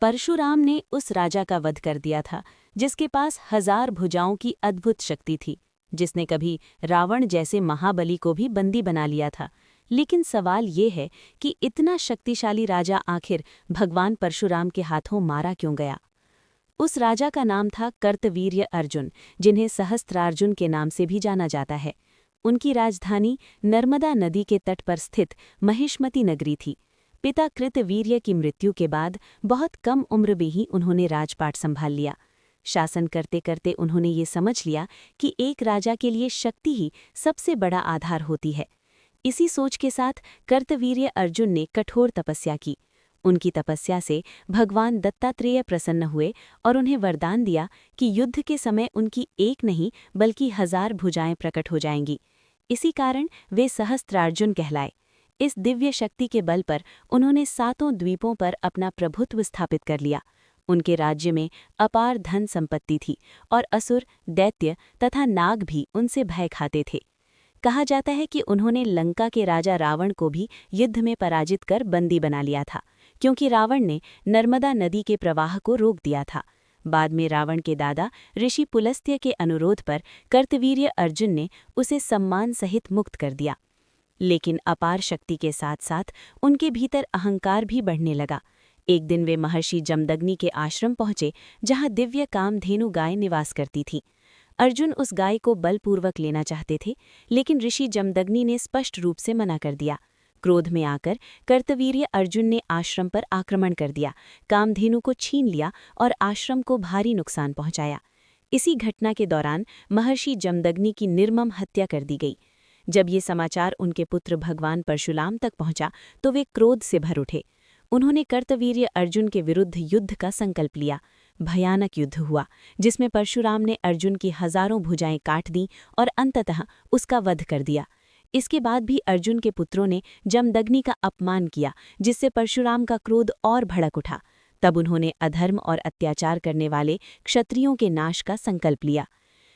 परशुराम ने उस राजा का वध कर दिया था जिसके पास 1000 भुजाओं की अद्भुत शक्ति थी, जिसने कभी रावण जैसे महाबली को भी बंदी बना लिया था। लेकिन सवाल ये है कि इतना शक्तिशाली राजा आखिर भगवान परशुराम के हाथों मारा क्यों गया। उस राजा का नाम था कर्तवीर्य अर्जुन, जिन्हें सहस्त्रार्जुन के नाम से भी जाना जाता है। उनकी राजधानी नर्मदा नदी के तट पर स्थित महिष्मती नगरी थी। पिता कृतवीर्य की मृत्यु के बाद बहुत कम उम्र में ही उन्होंने राजपाट संभाल लिया। शासन करते करते उन्होंने ये समझ लिया कि एक राजा के लिए शक्ति ही सबसे बड़ा आधार होती है। इसी सोच के साथ कर्तवीर्य अर्जुन ने कठोर तपस्या की। उनकी तपस्या से भगवान दत्तात्रेय प्रसन्न हुए और उन्हें वरदान दिया कि युद्ध के समय उनकी एक नहीं बल्कि 1000 भुजाएं प्रकट हो जाएंगी। इसी कारण वे सहस्त्रार्जुन कहलाए। इस दिव्य शक्ति के बल पर उन्होंने 7 द्वीपों पर अपना प्रभुत्व स्थापित कर लिया। उनके राज्य में अपार धन संपत्ति थी और असुर, दैत्य तथा नाग भी उनसे भय खाते थे। कहा जाता है कि उन्होंने लंका के राजा रावण को भी युद्ध में पराजित कर बंदी बना लिया था, क्योंकि रावण ने नर्मदा नदी के प्रवाह को रोक दिया था। बाद में रावण के दादा ऋषि पुलस्त्य के अनुरोध पर कर्तवीर्य अर्जुन ने उसे सम्मान सहित मुक्त कर दिया। लेकिन अपार शक्ति के साथ साथ उनके भीतर अहंकार भी बढ़ने लगा। एक दिन वे महर्षि जमदग्नि के आश्रम पहुंचे, जहां दिव्य कामधेनु गाय निवास करती थी। अर्जुन उस गाय को बलपूर्वक लेना चाहते थे, लेकिन ऋषि जमदग्नि ने स्पष्ट रूप से मना कर दिया। क्रोध में आकर कर्तवीर्य अर्जुन ने आश्रम पर आक्रमण कर दिया, कामधेनु को छीन लिया और आश्रम को भारी नुकसान पहुंचाया। इसी घटना के दौरान महर्षि जमदग्नि की निर्मम हत्या कर दी गई। जब ये समाचार उनके पुत्र भगवान परशुराम तक पहुंचा तो वे क्रोध से भर उठे। उन्होंने कर्तवीर्य अर्जुन के विरुद्ध युद्ध का संकल्प लिया। भयानक युद्ध हुआ, जिसमें परशुराम ने अर्जुन की 1000 भुजाएं काट दीं और अंततः उसका वध कर दिया। इसके बाद भी अर्जुन के पुत्रों ने जमदग्नि का अपमान किया, जिससे परशुराम का क्रोध और भड़क उठा। तब उन्होंने अधर्म और अत्याचार करने वाले क्षत्रियों के नाश का संकल्प लिया।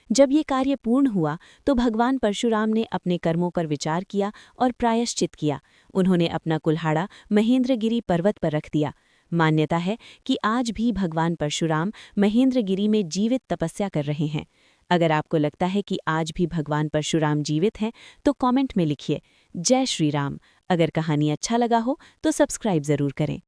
जब ये कार्य पूर्ण हुआ तो भगवान परशुराम ने अपने कर्मों पर विचार किया और प्रायश्चित किया। उन्होंने अपना कुल्हाड़ा महेंद्रगिरी पर्वत पर रख दिया। मान्यता है कि आज भी भगवान परशुराम महेंद्रगिरी में जीवित तपस्या कर रहे हैं। अगर आपको लगता है कि आज भी भगवान परशुराम जीवित हैं, तो कमेंट में लिखिए जय श्री राम। अगर कहानी अच्छा लगा हो तो सब्सक्राइब ज़रूर करें।